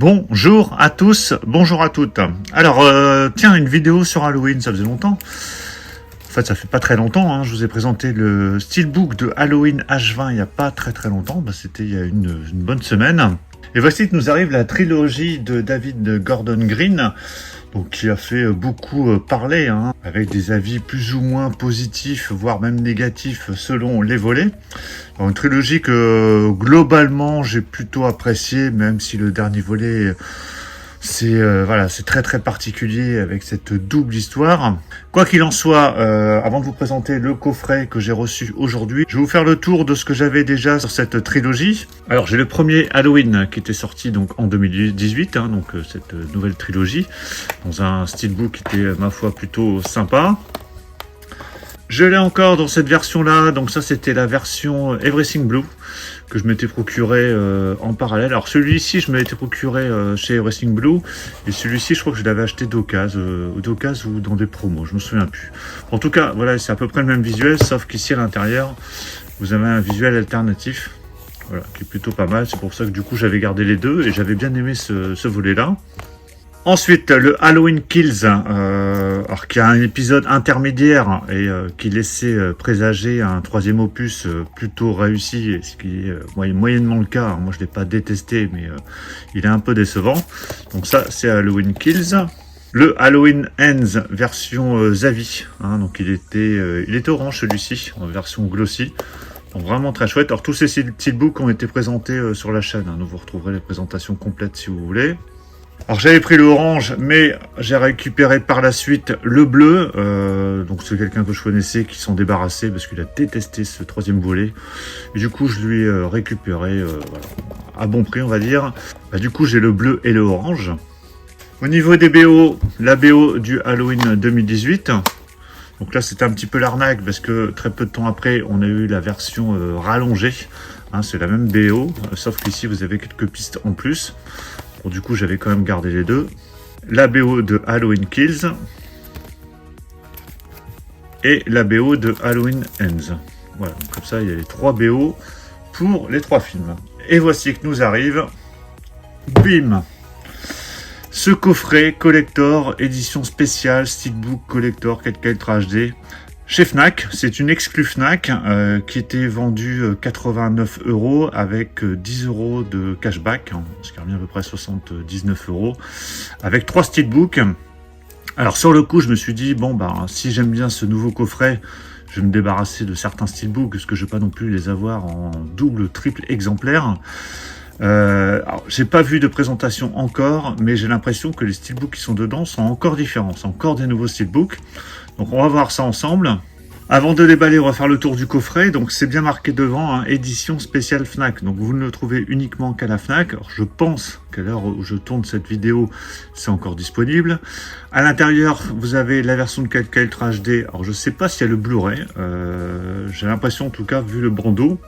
Bonjour à tous, bonjour à toutes. Alors, tiens, une vidéo sur Halloween, ça faisait longtemps. En fait, ça fait pas très longtemps, hein. Je vous ai présenté le steelbook de Halloween H20 il n'y a pas très longtemps. C'était il y a une bonne semaine. Et voici que nous arrive la trilogie de David Gordon Green, donc qui a fait beaucoup parler, hein, avec des avis plus ou moins positifs, voire même négatifs selon les volets. Alors, une trilogie que globalement j'ai plutôt appréciée, même si le dernier volet c'est très particulier avec cette double histoire. Quoi qu'il en soit, avant de vous présenter le coffret que j'ai reçu aujourd'hui, je vais vous faire le tour de ce que j'avais déjà sur cette trilogie. Alors j'ai le premier Halloween qui était sorti donc en 2018, hein, donc cette nouvelle trilogie, dans un steelbook qui était ma foi plutôt sympa. Je l'ai encore dans cette version-là, donc ça c'était la version Everything Blue que je m'étais procuré en parallèle. Alors celui-ci je m'étais procuré chez Everything Blue, et celui-ci je crois que je l'avais acheté d'occasion ou dans des promos, je me souviens plus. En tout cas, voilà, c'est à peu près le même visuel, sauf qu'ici à l'intérieur, vous avez un visuel alternatif, voilà, qui est plutôt pas mal. C'est pour ça que du coup j'avais gardé les deux, et j'avais bien aimé ce volet-là. Ensuite, le Halloween Kills, alors qui a un épisode intermédiaire et qui laissait présager un troisième opus plutôt réussi, et ce qui est moyennement le cas. Moi, je l'ai pas détesté, mais il est un peu décevant. Donc ça, c'est Halloween Kills. Le Halloween Ends version Zavi, hein, donc il était orange celui-ci, en version glossy. Donc vraiment très chouette. Alors tous ces steelbooks ont été présentés sur la chaîne, hein, donc vous retrouverez les présentations complètes si vous voulez. Alors j'avais pris le orange, mais j'ai récupéré par la suite le bleu. Donc c'est quelqu'un que je connaissais qui s'en débarrassait parce qu'il a détesté ce troisième volet. Et du coup je lui ai récupéré voilà, à bon prix on va dire. Du coup j'ai le bleu et le orange. Au niveau des BO, la BO du Halloween 2018. Donc là c'était un petit peu l'arnaque parce que très peu de temps après on a eu la version rallongée. Hein, c'est la même BO, sauf qu'ici vous avez quelques pistes en plus. Bon, du coup, j'avais quand même gardé les deux. La BO de Halloween Kills et la BO de Halloween Ends. Voilà, donc comme ça, il y a les trois BO pour les trois films. Et voici que nous arrive, bim, ce coffret collector, édition spéciale, steelbook collector 4K HD. Chez Fnac, c'est une exclue Fnac qui était vendue 89 € avec 10 € de cashback, hein, ce qui revient à peu près 79 €, avec 3 steelbooks. Alors sur le coup, je me suis dit, bon, si j'aime bien ce nouveau coffret, je vais me débarrasser de certains steelbooks, parce que je ne vais pas non plus les avoir en double, triple exemplaire. Alors, j'ai pas vu de présentation encore, mais j'ai l'impression que les steelbooks qui sont dedans sont encore différents, c'est encore des nouveaux steelbooks. Donc on va voir ça ensemble. Avant de déballer, on va faire le tour du coffret. Donc c'est bien marqué devant, hein, édition spéciale Fnac. Donc vous ne le trouvez uniquement qu'à la Fnac. Alors, je pense qu'à l'heure où je tourne cette vidéo, c'est encore disponible. À l'intérieur, vous avez la version de 4K Ultra HD. Alors je sais pas s'il y a le Blu-ray. J'ai l'impression en tout cas, vu le bandeau,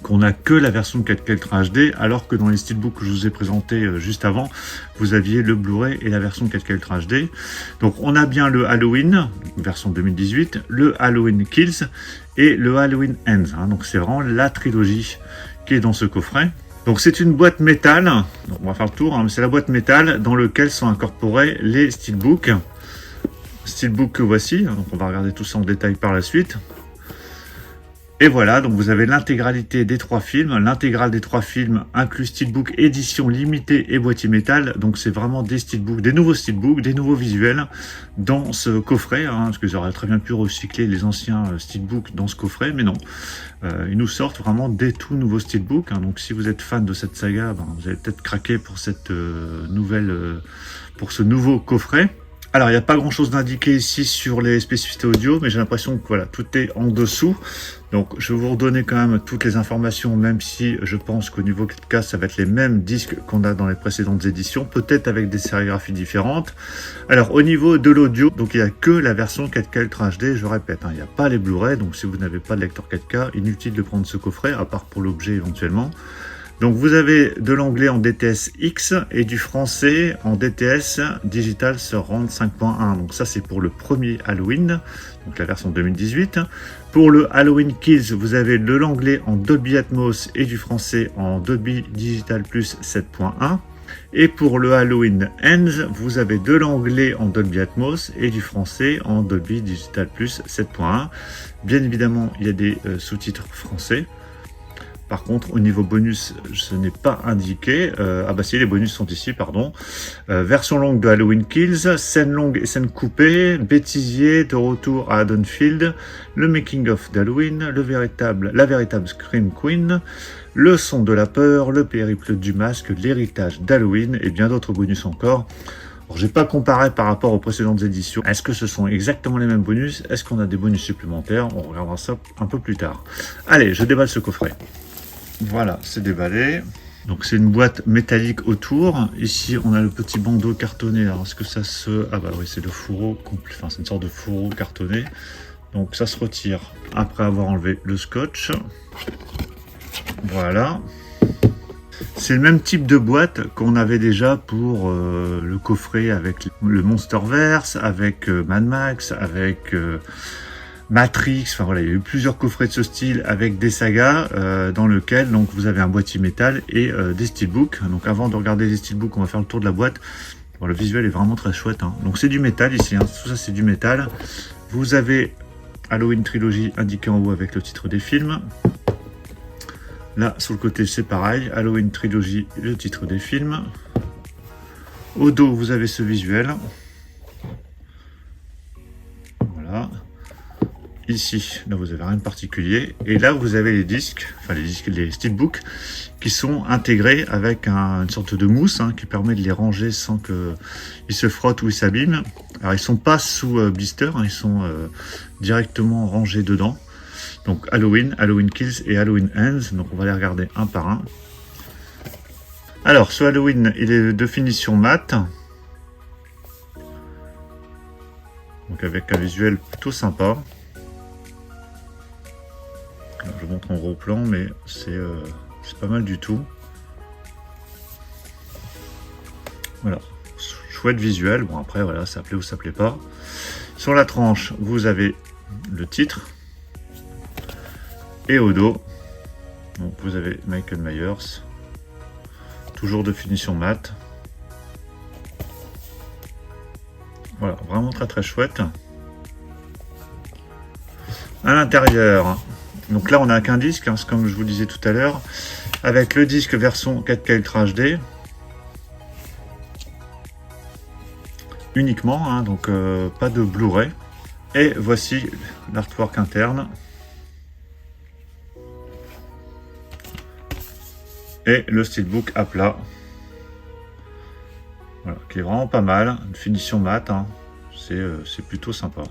qu'on n'a que la version de 4K Ultra HD, alors que dans les steelbooks que je vous ai présentés juste avant, vous aviez le Blu-ray et la version 4K Ultra HD. Donc on a bien le Halloween, version 2018, le Halloween Kills et le Halloween Ends. Hein. Donc c'est vraiment la trilogie qui est dans ce coffret. Donc c'est une boîte métal, donc on va faire le tour, hein, mais c'est la boîte métal dans laquelle sont incorporés les steelbooks. Steelbook que voici, donc on va regarder tout ça en détail par la suite. Et voilà, donc vous avez l'intégralité des trois films. L'intégrale des trois films inclut steelbook édition limitée et boîtier métal. Donc c'est vraiment des steelbooks, des nouveaux steelbooks, des nouveaux visuels dans ce coffret. Hein, parce qu'ils auraient très bien pu recycler les anciens steelbooks dans ce coffret, mais non. Ils nous sortent vraiment des tout nouveaux steelbooks. Hein, donc si vous êtes fan de cette saga, vous allez peut-être craquer pour cette pour ce nouveau coffret. Alors, il n'y a pas grand-chose d'indiqué ici sur les spécificités audio, mais j'ai l'impression que voilà, tout est en dessous. Donc, je vais vous redonner quand même toutes les informations, même si je pense qu'au niveau 4K, ça va être les mêmes disques qu'on a dans les précédentes éditions, peut-être avec des sérigraphies différentes. Alors, au niveau de l'audio, donc il n'y a que la version 4K Ultra HD, je répète, hein, il n'y a pas les Blu-ray, donc si vous n'avez pas de lecteur 4K, inutile de prendre ce coffret, à part pour l'objet éventuellement. Donc vous avez de l'anglais en DTS X et du français en DTS Digital Surround 5.1. Donc ça c'est pour le premier Halloween, donc la version 2018. Pour le Halloween Kills, vous avez de l'anglais en Dolby Atmos et du français en Dolby Digital Plus 7.1. Et pour le Halloween Ends, vous avez de l'anglais en Dolby Atmos et du français en Dolby Digital Plus 7.1. Bien évidemment, il y a des sous-titres français. Par contre, au niveau bonus, ce n'est pas indiqué. Ah bah si, les bonus sont ici, pardon. Version longue de Halloween Kills, scène longue et scène coupée, bêtisier, de retour à Haddonfield, le making-of d'Halloween, la véritable Scream Queen, le son de la peur, le périple du masque, l'héritage d'Halloween et bien d'autres bonus encore. Alors, j'ai pas comparé par rapport aux précédentes éditions. Est-ce que ce sont exactement les mêmes bonus? Est-ce qu'on a des bonus supplémentaires? On regardera ça un peu plus tard. Allez, je déballe ce coffret. Voilà, c'est déballé. Donc c'est une boîte métallique autour. Ici, on a le petit bandeau cartonné. Alors est-ce que ça se... Ah bah oui, c'est le fourreau complet. Enfin, c'est une sorte de fourreau cartonné. Donc ça se retire après avoir enlevé le scotch. Voilà. C'est le même type de boîte qu'on avait déjà pour le coffret avec le Monsterverse, avec Mad Max, avec... Matrix, enfin voilà, il y a eu plusieurs coffrets de ce style avec des sagas dans lequel donc vous avez un boîtier métal et des steelbooks. Donc avant de regarder les steelbooks, on va faire le tour de la boîte. Bon, le visuel est vraiment très chouette, hein. Donc c'est du métal ici, hein. Tout ça c'est du métal. Vous avez Halloween Trilogy indiqué en haut avec le titre des films. Là sur le côté c'est pareil, Halloween Trilogy, le titre des films. Au dos vous avez ce visuel. Voilà. Ici, là vous avez rien de particulier, et là vous avez les disques, enfin les steelbooks, qui sont intégrés avec une sorte de mousse qui permet de les ranger sans qu'ils se frottent ou ils s'abîment. Alors ils sont pas sous blister, ils sont directement rangés dedans. Donc Halloween, Halloween Kills et Halloween Ends, donc on va les regarder un par un. Alors ce Halloween, il est de finition mat, donc avec un visuel plutôt sympa. Je vous montre en gros plan, mais c'est pas mal du tout. Voilà, chouette visuel. Bon après voilà, ça plaît ou ça plaît pas. Sur la tranche, vous avez le titre. Et au dos, donc vous avez Michael Myers. Toujours de finition mat. Voilà, vraiment très très chouette. À l'intérieur, donc là on n'a qu'un disque, comme je vous disais tout à l'heure, avec le disque version 4K Ultra HD uniquement, donc pas de Blu-ray. Et voici l'artwork interne. Et le steelbook à plat. Voilà, qui est vraiment pas mal, une finition mat, c'est plutôt sympa.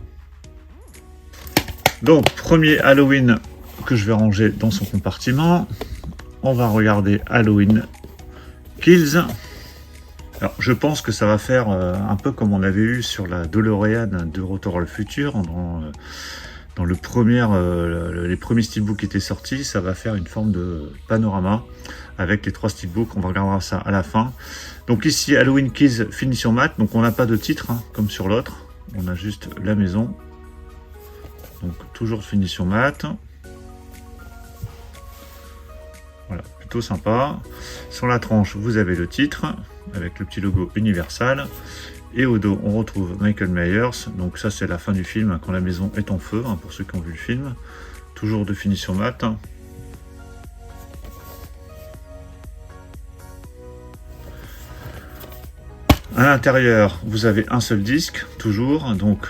Donc premier Halloween que je vais ranger dans son compartiment. On va regarder Halloween Kills. Alors je pense que ça va faire un peu comme on avait eu sur la DeLorean de Retour à le futur. Dans les premiers steelbooks qui étaient sortis, ça va faire une forme de panorama avec les 3 steelbooks. On va regarder ça à la fin. Donc ici Halloween Kills finition mat. Donc on n'a pas de titre comme sur l'autre. On a juste la maison. Donc toujours finition mat. Voilà, plutôt sympa. Sur la tranche, vous avez le titre avec le petit logo Universal. Et au dos, on retrouve Michael Myers. Donc ça, c'est la fin du film quand la maison est en feu, pour ceux qui ont vu le film. Toujours de finition mat. À l'intérieur, vous avez un seul disque, toujours. Donc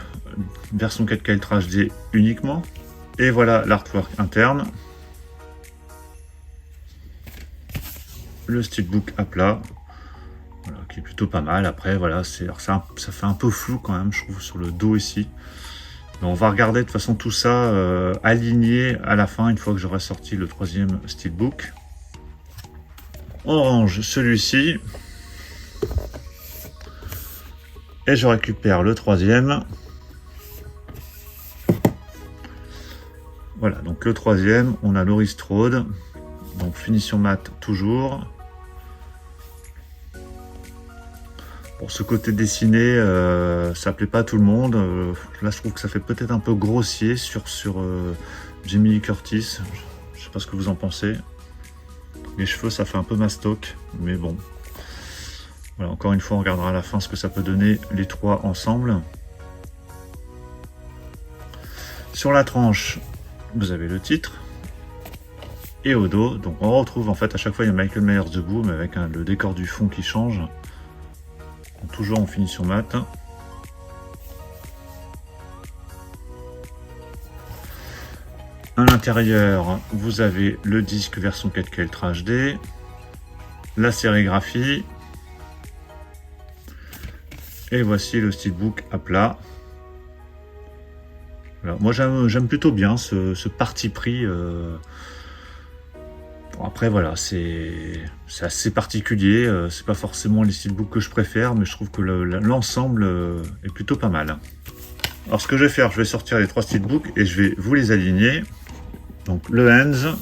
version 4K Ultra HD uniquement. Et voilà l'artwork interne. Le steelbook à plat, voilà, qui est plutôt pas mal. Après voilà, ça fait un peu flou quand même, je trouve, sur le dos ici. Mais on va regarder de toute façon tout ça aligné à la fin, une fois que j'aurai sorti le 3e steelbook. On range celui-ci et je récupère le 3e. Voilà, donc le 3e, on a Laurie Strode, donc finition mat toujours. Pour ce côté dessiné, ça plaît pas à tout le monde. Là, je trouve que ça fait peut-être un peu grossier sur Jamie Lee Curtis. Je sais pas ce que vous en pensez. Les cheveux, ça fait un peu mastoc, mais bon. Voilà, encore une fois, on regardera à la fin ce que ça peut donner les trois ensemble. Sur la tranche, vous avez le titre. Et au dos, donc on retrouve en fait à chaque fois il y a Michael Myers debout, mais avec le décor du fond qui change. Donc, toujours en finition mat. À l'intérieur, vous avez le disque version 4K Ultra HD, la sérigraphie, et voici le steelbook à plat. Voilà. Moi j'aime plutôt bien ce parti pris. Bon, après voilà, c'est assez particulier, c'est pas forcément les steelbooks que je préfère, mais je trouve que l'ensemble est plutôt pas mal. Alors ce que je vais faire, je vais sortir les trois steelbooks et je vais vous les aligner. Donc le Hands,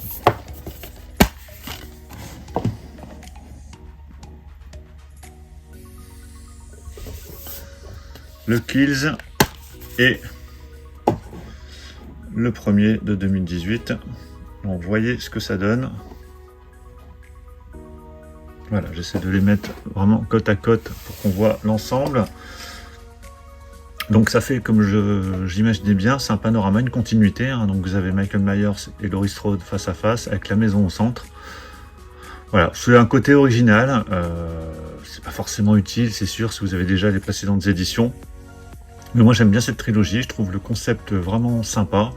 le Kills et le premier de 2018. Donc vous voyez ce que ça donne. Voilà, j'essaie de les mettre vraiment côte à côte pour qu'on voit l'ensemble. Donc ça fait, comme j'imaginais bien, c'est un panorama, une continuité. Hein. Donc vous avez Michael Myers et Laurie Strode face à face, avec la maison au centre. Voilà, c'est un côté original. C'est pas forcément utile, c'est sûr, si vous avez déjà les précédentes éditions. Mais moi j'aime bien cette trilogie, je trouve le concept vraiment sympa.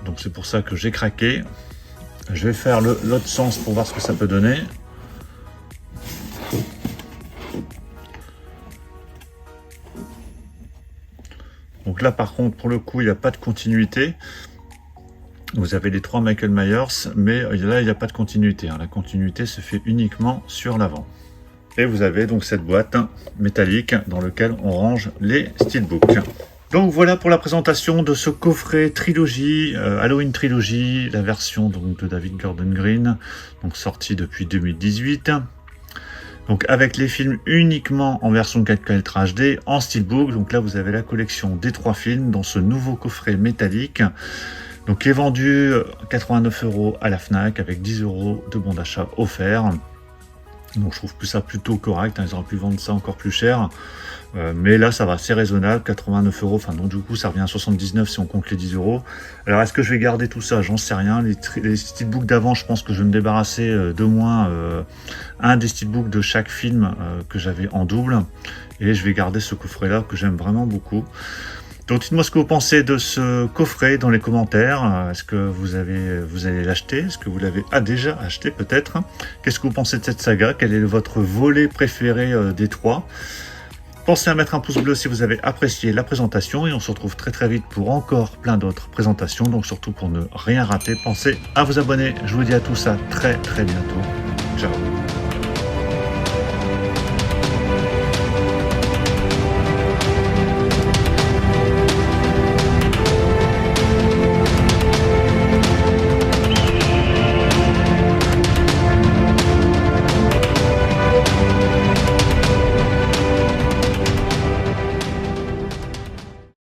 Donc c'est pour ça que j'ai craqué. Je vais faire l'autre sens pour voir ce que ça peut donner. Donc là par contre pour le coup il n'y a pas de continuité. Vous avez les trois Michael Myers, mais là il n'y a pas de continuité. La continuité se fait uniquement sur l'avant. Et vous avez donc cette boîte métallique dans laquelle on range les steelbooks. Donc voilà pour la présentation de ce coffret trilogie, Halloween Trilogy, la version donc de David Gordon Green, donc sortie depuis 2018. Donc avec les films uniquement en version 4K Ultra HD en steelbook. Donc là vous avez la collection des trois films dans ce nouveau coffret métallique. Donc qui est vendu 89 € à la Fnac avec 10 € de bon d'achat offert. Donc je trouve que ça plutôt correct, hein, ils auraient pu vendre ça encore plus cher. Mais là ça va, c'est raisonnable, 89 €, enfin donc du coup ça revient à 79 si on compte les 10 €. Alors est-ce que je vais garder tout ça? J'en sais rien. Les steelbooks d'avant, je pense que je vais me débarrasser de moins un des steelbooks de chaque film que j'avais en double. Et je vais garder ce coffret là que j'aime vraiment beaucoup. Donc dites-moi ce que vous pensez de ce coffret dans les commentaires. Est-ce que vous allez l'acheter? Est-ce que vous l'avez déjà acheté peut-être? Qu'est-ce que vous pensez de cette saga? Quel est votre volet préféré des trois? Pensez à mettre un pouce bleu si vous avez apprécié la présentation et on se retrouve très très vite pour encore plein d'autres présentations. Donc surtout pour ne rien rater, pensez à vous abonner. Je vous dis à tous à très très bientôt. Ciao.